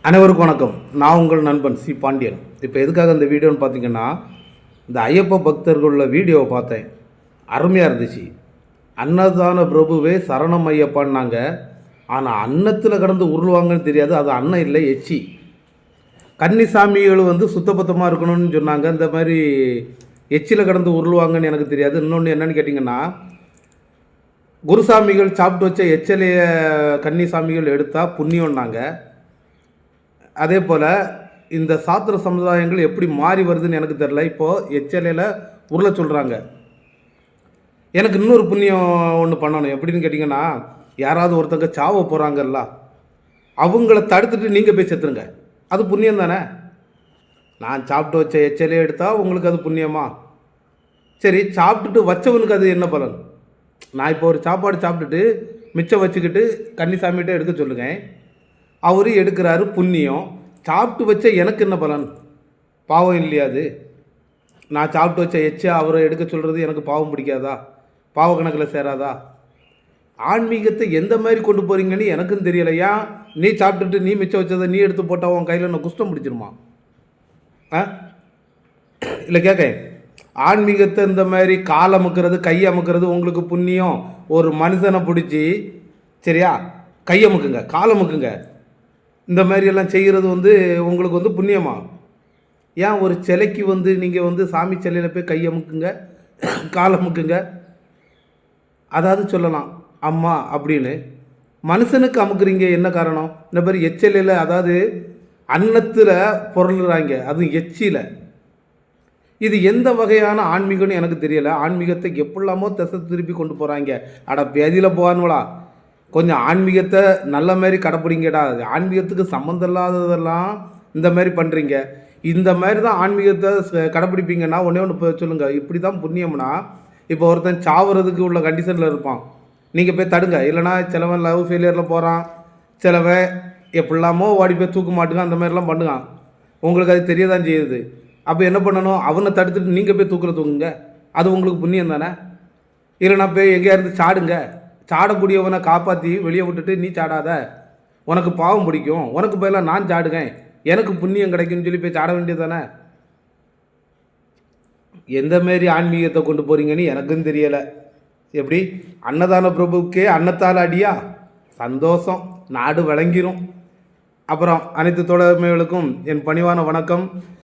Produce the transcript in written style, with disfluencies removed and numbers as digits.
அனைவருக்கும் வணக்கம். நான் உங்கள் நண்பன் சி பாண்டியன். இப்போ எதுக்காக இந்த வீடியோன்னு பார்த்தீங்கன்னா, இந்த ஐயப்ப பக்தர்களோட வீடியோவை பார்த்தேன். அருமையாக இருந்துச்சு. அன்னதான பிரபுவே சரணம் ஐயப்பான்னாங்க. ஆனால் அன்னத்தில் கடந்து உருள்வாங்கன்னு தெரியாது. அது அன்னம் இல்லை, எச்சி. கன்னிசாமிகள் சுத்தபத்தமாக இருக்கணும்னு சொன்னாங்க. இந்த மாதிரி எச்சியில் கடந்து உருள்வாங்கன்னு எனக்கு தெரியாது. இன்னொன்று என்னென்னு கேட்டிங்கன்னா, குருசாமிகள் சாப்பிட்டு வச்ச எச்சிலைய கன்னிசாமிகள் எடுத்தால் புண்ணியம்னாங்க. அதே போல் இந்த சாத்திர சமுதாயங்கள் எப்படி மாறி வருதுன்னு எனக்கு தெரில. இப்போது எச்எல்ஏல உருளை சொல்கிறாங்க. எனக்கு இன்னொரு புண்ணியம் ஒன்று பண்ணணும். எப்படின்னு கேட்டிங்கன்னா, யாராவது ஒருத்தங்க சாவ போகிறாங்கல்ல, அவங்கள தடுத்துட்டு நீங்கள் போய் செத்துருங்க. அது புண்ணியம் தானே. நான் சாப்பிட்டு வச்ச எச்எல்ஏ எடுத்தால் உங்களுக்கு அது புண்ணியமா? சரி, சாப்பிட்டுட்டு வச்சவனுக்கு அது என்ன பலன்? நான் இப்போ ஒரு சாப்பாடு சாப்பிட்டுட்டு மிச்சம் வச்சுக்கிட்டு கன்னிசாமிகிட்ட எடுக்க சொல்லுங்கள். அவரு எடுக்கிறாரு, புண்ணியம். சாப்பிட்டு வச்ச எனக்கு என்ன பலன்? பாவம் இல்லையா அது? நான் சாப்பிட்டு வச்ச எச்சா அவரை எடுக்க சொல்கிறது எனக்கு பாவம் பிடிக்காதா? பாவ கணக்கில் சேராதா? ஆன்மீகத்தை எந்த மாதிரி கொண்டு போகிறீங்கன்னு எனக்கும் தெரியலை. ஏன் நீ சாப்பிட்டுட்டு நீ மிச்சம் வச்சதை நீ எடுத்து போட்டால் உன் கையில் நான் குஷ்டம் பிடிச்சிருமா? இல்லை கேட்க, ஆன்மீகத்தை இந்த மாதிரி கால் அமுக்கிறது கை அமுக்கிறது உங்களுக்கு புண்ணியம். ஒரு மனுஷனை பிடிச்சி சரியா கை அமுக்குங்க, கால் அமுக்குங்க, இந்த மாதிரியெல்லாம் செய்கிறது உங்களுக்கு புண்ணியமா? ஏன் ஒரு சிலைக்கு நீங்கள் சாமி சிலையில் போய் கை அமுக்குங்க, கால் அமுக்குங்க, அதாவது சொல்லலாம் அம்மா அப்படின்னு. மனுஷனுக்கு அமுக்குறீங்க, என்ன காரணம்? இந்த மாதிரி எச்சிலையில், அதாவது அன்னத்தில் பொருளுறாங்க, அதுவும் எச்சியில். இது எந்த வகையான ஆன்மீகம்னு எனக்கு தெரியலை. ஆன்மீகத்தை எப்படிலாமோ திசை திருப்பி கொண்டு போகிறாங்க. அட பேதியில் போவானுவலா, கொஞ்சம் ஆன்மீகத்தை நல்ல மாதிரி கடைப்பிடிங்கடா. ஆன்மீகத்துக்கு சம்மந்தம் இல்லாததெல்லாம் இந்த மாதிரி பண்ணுறீங்க. இந்த மாதிரி தான் ஆன்மீகத்தை கடைப்பிடிப்பீங்கன்னா ஒன்றே ஒன்று சொல்லுங்கள். இப்படி தான் புண்ணியம்னா, இப்போ ஒருத்தன் சாவுறதுக்கு உள்ள கண்டிஷனில் இருப்பான், நீங்கள் போய் தடுங்க. இல்லைனா சிலவன் லவ் ஃபெயிலியரில் போகிறான், சிலவன் எப்படிலாமோ ஓடி போய் தூக்க மாட்டுக்கான், அந்த மாதிரிலாம் பண்ணுவான். உங்களுக்கு அது தெரிய தான் செய்யுது. அப்போ என்ன பண்ணணும்? அவனை தடுத்துட்டு நீங்கள் போய் தூக்குங்க. அது உங்களுக்கு புண்ணியம் தானே. இல்லைனா போய் எங்கேயா இருந்து சாடுங்க. சாடக்கூடியவனை காப்பாற்றி வெளியே விட்டுட்டு நீ சாடாத, உனக்கு பாவம் பிடிக்கும், உனக்கு பதிலாக நான் சாடுகேன், எனக்கு புண்ணியம் கிடைக்கும்னு சொல்லி போய் சாட வேண்டியது தானே. எந்த மாரி ஆன்மீகத்தை கொண்டு போகிறீங்கன்னு எனக்கும் தெரியலை. எப்படி அன்னதான பிரபுக்கே அன்னத்தால் அடியா? சந்தோஷம், நாடு விளங்கிரும். அப்புறம் அனைத்து தோழமைகளுக்கும் என் பணிவான வணக்கம்.